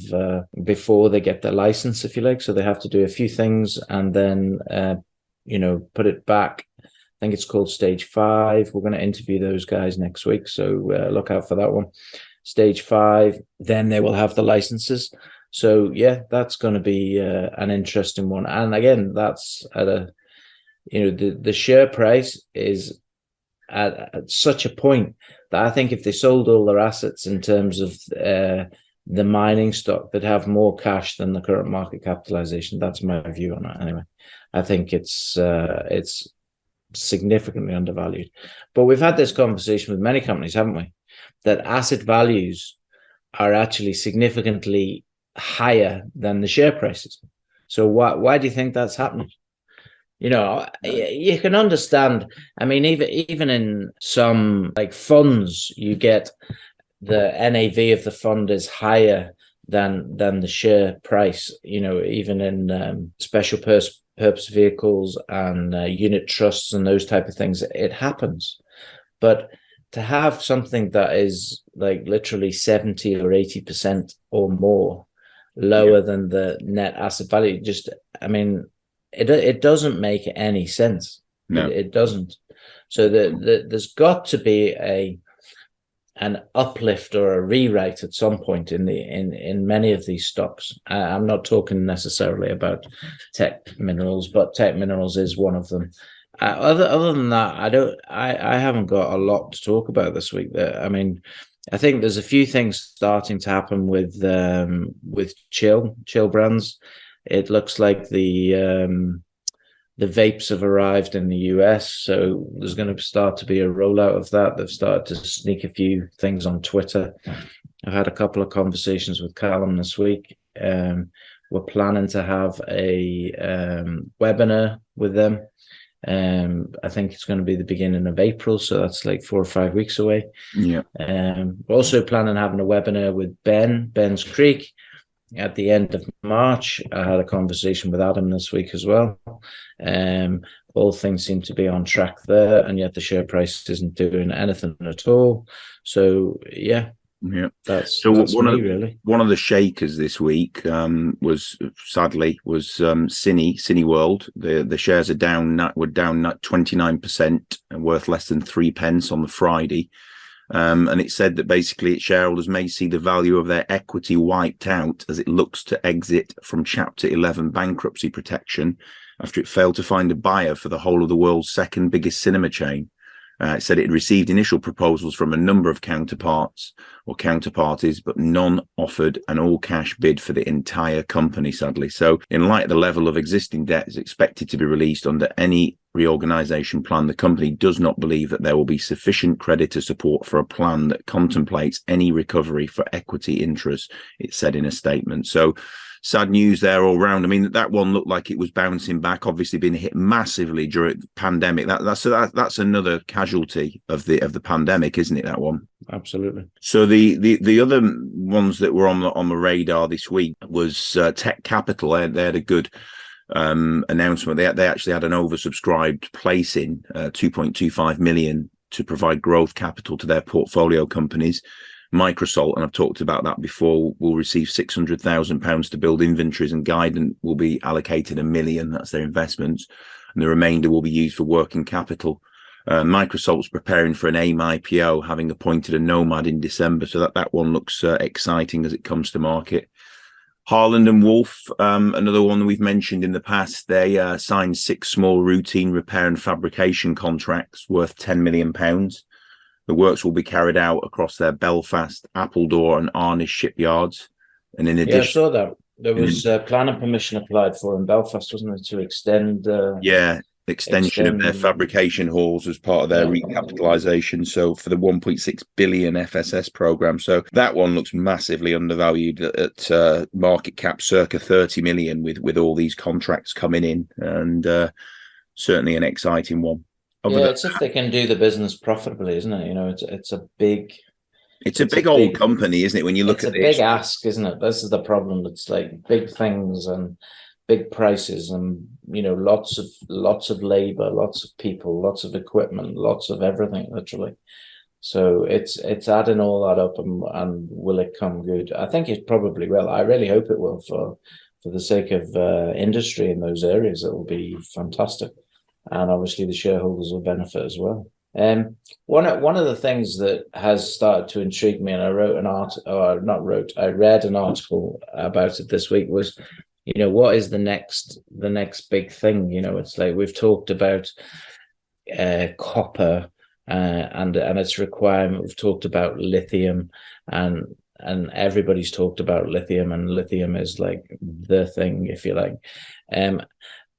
before they get the license, if you like. So they have to do a few things and then put it back. I think it's called Stage 5. We're going to interview those guys next week, so look out for that one. Stage 5, then they will have the licenses. So yeah, that's going to be an interesting one. And again, that's at the share price is at such a point that I think if they sold all their assets in terms of the mining stock, they'd have more cash than the current market capitalization. That's my view on it anyway. I think it's significantly undervalued. But we've had this conversation with many companies, haven't we? That asset values are actually significantly higher than the share prices. So why do you think that's happening? You can understand. I mean, even in some like funds, you get the NAV of the fund is higher than the share price. Even in special purpose vehicles and unit trusts and those type of things, it happens. But to have something that is like literally 70 or 80% or more lower than the net asset value, it doesn't make any sense. No. It doesn't. So there's got to be an uplift or a rewrite at some point in many of these stocks. I'm not talking necessarily about Teck Minerals, but Teck Minerals is one of them. Other than that, I haven't got a lot to talk about this week. I mean, I think there's a few things starting to happen with Chill Brands. It looks like the vapes have arrived in the US, so there's going to start to be a rollout of that. They've started to sneak a few things on Twitter. I've had a couple of conversations with Callum this week. We're planning to have a webinar with them. I think it's going to be the beginning of April, so that's like 4 or 5 weeks away. Yeah. We're also planning on having a webinar with Ben's Creek at the end of March. I had a conversation with Adam this week as well. All things seem to be on track there, and yet the share price isn't doing anything at all. So yeah, Yeah. That's So me, really. One of the shakers this week was Cineworld. The shares were down 29% and worth less than 3p on the Friday. And it said that basically its shareholders may see the value of their equity wiped out as it looks to exit from Chapter 11 bankruptcy protection after it failed to find a buyer for the whole of the world's second biggest cinema chain. It said it had received initial proposals from a number of counterparties, but none offered an all-cash bid for the entire company, sadly. So in light of the level of existing debt is expected to be released under any reorganization plan, the company does not believe that there will be sufficient creditor support for a plan that contemplates any recovery for equity interest, it said in a statement. So sad news there all round. I mean, that one looked like it was bouncing back, obviously being hit massively during the pandemic. That's another casualty of the pandemic, isn't it, that one? Absolutely. So the other ones that were on the radar this week was Tech Capital. They had a good announcement. They actually had an oversubscribed placing, 2.25 million, to provide growth capital to their portfolio companies. Microsoft, and I've talked about that before, will receive £600,000 to build inventories, and Guidant will be allocated £1 million. That's their investments, and the remainder will be used for working capital. Microsoft's preparing for an AIM IPO, having appointed a Nomad in December, so that one looks exciting as it comes to market. Harland and Wolff, another one that we've mentioned in the past, they signed 6 small routine repair and fabrication contracts worth £10 million. The works will be carried out across their Belfast, Appledore and Arnish shipyards. And in addition... Yeah, I saw that. There was planning permission applied for in Belfast, wasn't there, to extend... extension of their fabrication halls as part of their recapitalisation. So for the 1.6 billion FSS programme. So that one looks massively undervalued at market cap circa 30 million with all these contracts coming in, and certainly an exciting one. It's if they can do the business profitably, isn't it? You know, it's a big... It's a big old company, isn't it? When you look at it, it's a big ask, isn't it? This is the problem. It's like big things and big prices, and you know, lots of labor, lots of people, lots of equipment, lots of everything, literally. So it's adding all that up, and will it come good? I think it probably will. I really hope it will, for the sake of industry in those areas. It will be fantastic, and obviously the shareholders will benefit as well. One of the things that has started to intrigue me, and I read an article about it this week, was, you know, what is the next big thing? You know, it's like we've talked about copper and its requirement. We've talked about lithium, and everybody's talked about lithium, and lithium is like the thing, if you like.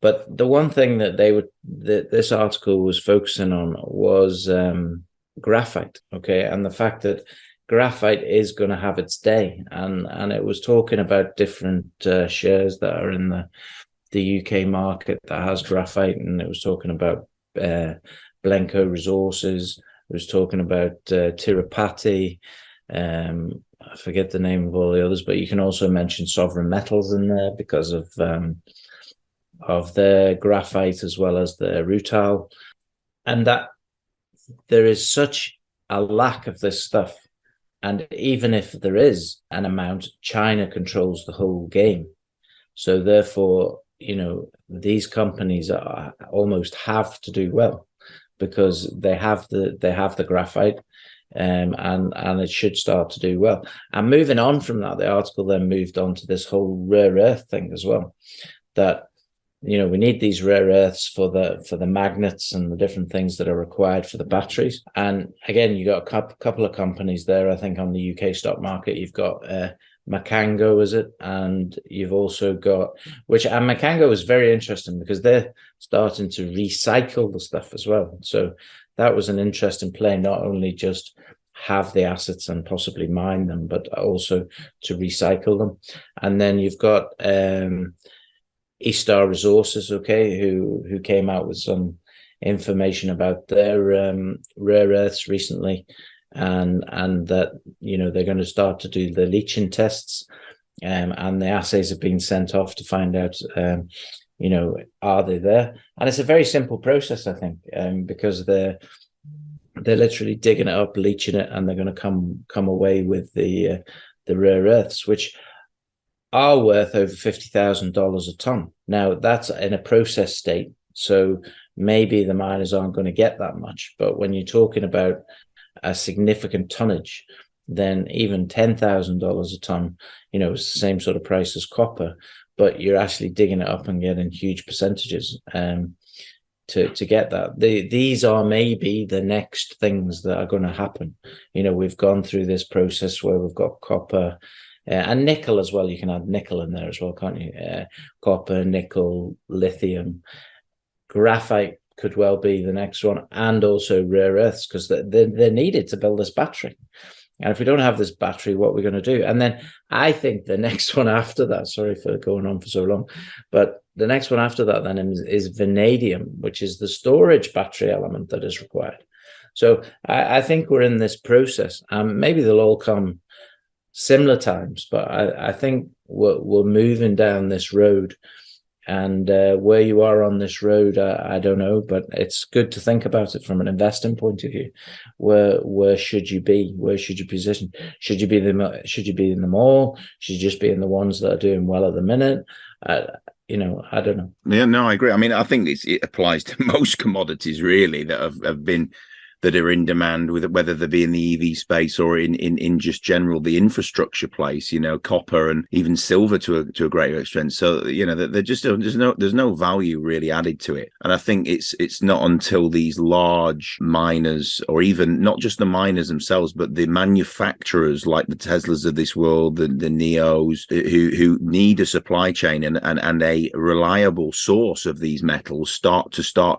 But the one thing that this article was focusing on was graphite, okay, and the fact that graphite is going to have its day, and it was talking about different shares that are in the UK market that has graphite, and it was talking about Blenco Resources. It was talking about Tirupati. I forget the name of all the others, but you can also mention Sovereign Metals in there because of the graphite as well as the rutile, and that there is such a lack of this stuff. And even if there is an amount, China controls the whole game. So therefore, you know, these companies almost have to do well, because they have the graphite, and it should start to do well. And moving on from that, the article then moved on to this whole rare earth thing as well, that, you know, we need these rare earths for the magnets and the different things that are required for the batteries. And again, you got a couple of companies there. I think on the UK stock market, you've got Macango, is it? And you've also got, and Macango is very interesting because they're starting to recycle the stuff as well. So that was an interesting play, not only just have the assets and possibly mine them, but also to recycle them. And then you've got Estar Resources, okay, who came out with some information about their rare earths recently, and that, you know, they're going to start to do the leaching tests, and the assays have been sent off to find out, you know, are they there? And it's a very simple process, I think, because they're literally digging it up, leaching it, and they're going to come away with the rare earths, which are worth over $50,000 a ton. Now, that's in a process state, so maybe the miners aren't going to get that much. But when you're talking about a significant tonnage, then even $10,000 a ton, it's the same sort of price as copper, but you're actually digging it up and getting huge percentages to get that. These are maybe the next things that are going to happen. We've gone through this process where we've got copper and nickel as well. You can add nickel in there as well, can't you? Copper, nickel, lithium, graphite could well be the next one, and also rare earths, because they're needed to build this battery. And if we don't have this battery, what are we going to do? And then I think the next one after that, sorry for going on for so long, but the next one after that then is vanadium, which is the storage battery element that is required. So I think we're in this process. Maybe they'll all come similar times, but I think we're moving down this road. And where you are on this road, I don't know, but it's good to think about it from an investing point of view. Where should you be? Where should you position? Should you be in them all? Should you just be in the ones that are doing well at the minute? I don't know. Yeah, no, I agree. I mean, I think it applies to most commodities really that have been that are in demand, with whether they be in the EV space or in just general the infrastructure place, copper and even silver to a greater extent. So they're just there's no value really added to it. And I think it's not until these large miners, or even not just the miners themselves, but the manufacturers like the Teslas of this world, the Neos, who need a supply chain and a reliable source of these metals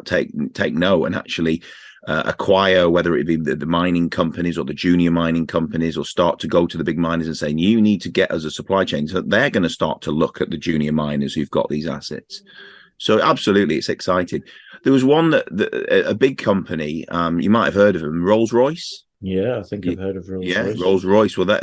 take note and actually acquire, whether it be the mining companies or the junior mining companies, or start to go to the big miners and saying, you need to get us a supply chain. So they're going to start to look at the junior miners who've got these assets. So absolutely, it's exciting. There was one that a big company, you might have heard of them, Rolls-Royce. Yeah, I think I've heard of Rolls-Royce. Yeah, Rolls-Royce. Well,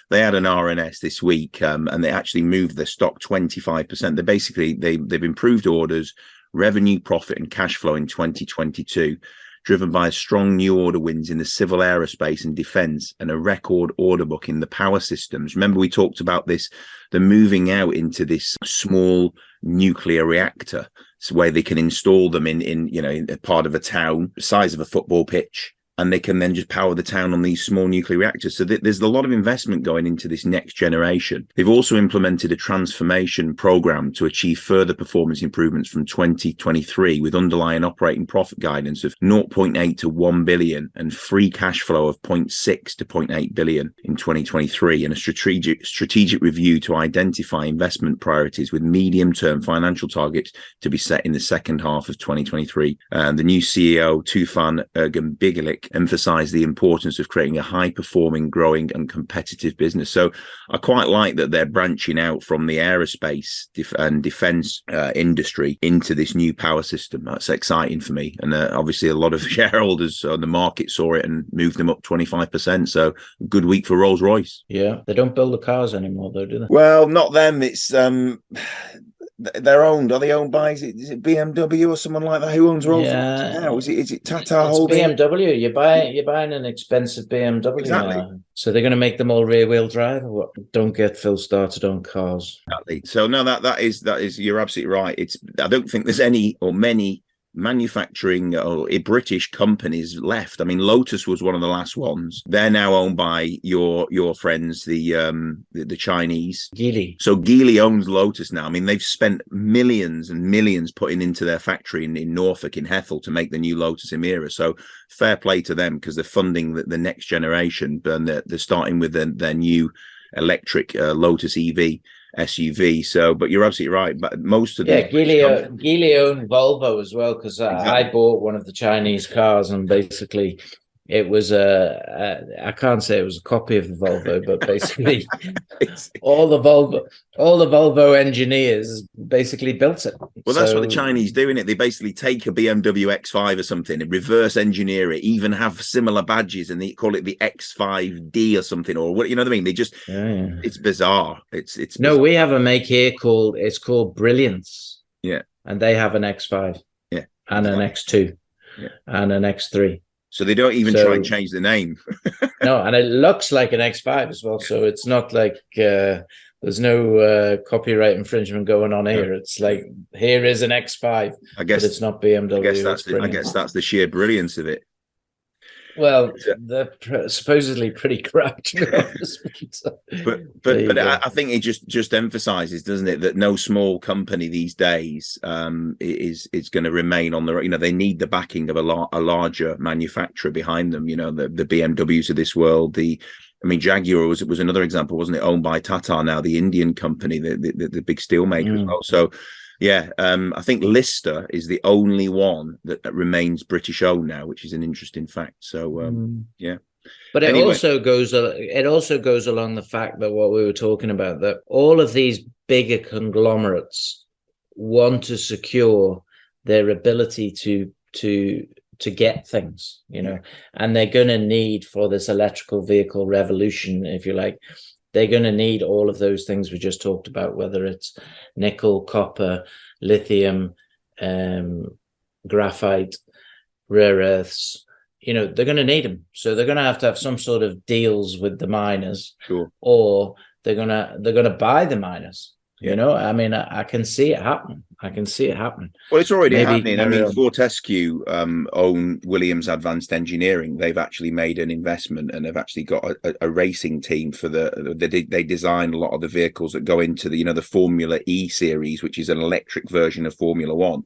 they had an RNS this week, and they actually moved their stock 25%. They've improved orders, revenue, profit, and cash flow in 2022. Driven by strong new order wins in the civil aerospace and defense, and a record order book in the power systems. Remember, we talked about this, the moving out into this small nuclear reactor, so where they can install them in a part of a town, the size of a football pitch, and they can then just power the town on these small nuclear reactors. So there's a lot of investment going into this next generation. They've also implemented a transformation program to achieve further performance improvements from 2023, with underlying operating profit guidance of 0.8 to 1 billion and free cash flow of 0.6 to 0.8 billion in 2023, and a strategic review to identify investment priorities with medium-term financial targets to be set in the second half of 2023. And the new CEO, Tufan Ergen-Bigelik, emphasized the importance of creating a high-performing, growing and competitive business. So I quite like that they're branching out from the aerospace and defense industry into this new power system. That's exciting for me. And obviously a lot of shareholders on the market saw it and moved them up 25%. So good week for Rolls-Royce. Yeah, they don't build the cars anymore though, do they? Well, not them. It's they're owned. Are they owned by? Is it BMW or someone like that? Who owns Rolls-Royce now? Is it Tata Holding? It's BMW. You're buying an expensive BMW. Exactly. Now. So they're going to make them all rear-wheel drive. Or what? Don't get Phil started on cars. Exactly. So no, that is you're absolutely right. I don't think there's any or many manufacturing or British companies left. I mean, Lotus was one of the last ones. They're now owned by your friends, the Chinese. Geely. So Geely owns Lotus now. I mean, they've spent millions and millions putting into their factory in Norfolk, in Hethel, to make the new Lotus Emira. So fair play to them, because they're funding the next generation, and they're starting with their new electric Lotus EV SUV. So, but you're absolutely right. But most of Geely owned Volvo as well, because Exactly. I bought one of the Chinese cars, and basically it was I can't say it was a copy of the Volvo, but basically all the Volvo engineers basically built it. Well, that's what the Chinese do, innit? They basically take a BMW X5 or something and reverse engineer it, even have similar badges, and they call it the X5D or something, or what, you know what I mean? They just, it's bizarre. It's no, bizarre. we have a make here called Brilliance. Yeah. And they have an X5. Yeah. And an X2. Yeah. And an X3. So they don't even try and change the name. No, and it looks like an X5 as well. So it's not like there's no copyright infringement going on here. It's like, here is an X5. I guess but it's not BMW. I guess that's the sheer brilliance of it. Well, they're supposedly pretty crap, to be honest. But I think it just emphasizes, doesn't it, that no small company these days is going to remain on the, you know, they need the backing of a larger manufacturer behind them. You know, the BMWs of this world. Jaguar was another example, wasn't it? Owned by Tata now, the Indian company, the big steel maker as well. So. Yeah, I think Lister is the only one that remains British owned now, which is an interesting fact. So, yeah. But it also goes along the fact that what we were talking about, that all of these bigger conglomerates want to secure their ability to get things, you know, and they're going to need, for this electrical vehicle revolution, if you like, they're going to need all of those things we just talked about, whether it's nickel, copper, lithium, graphite, rare earths. You know, they're going to need them. So they're going to have some sort of deals with the miners, or they're going to buy the miners. You know, I mean, I can see it happen. Well, it's already happening. I mean, Fortescue own Williams Advanced Engineering. They've actually made an investment and have actually got a racing team for they design a lot of the vehicles that go into the Formula E series, which is an electric version of Formula One.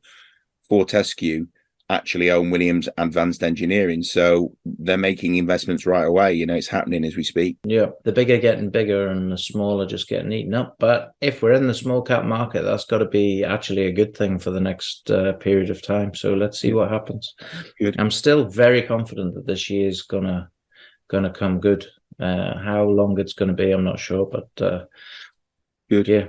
Fortescue actually own Williams Advanced Engineering, so they're making investments right away. You know, it's happening as we speak. Yeah, the bigger getting bigger and the smaller just getting eaten up. But if we're in the small cap market, that's got to be actually a good thing for the next period of time. So let's see what happens. Good. I'm still very confident that this year is gonna come good. How long it's going to be, I'm not sure, but good. Yeah.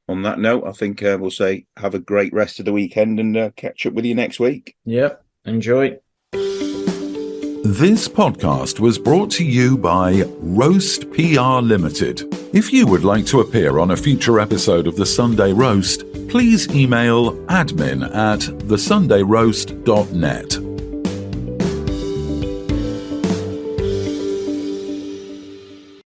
On that note, I think we'll say have a great rest of the weekend and catch up with you next week. Yep. Enjoy. This podcast was brought to you by Roast PR Limited. If you would like to appear on a future episode of The Sunday Roast, please email admin@thesundayroast.net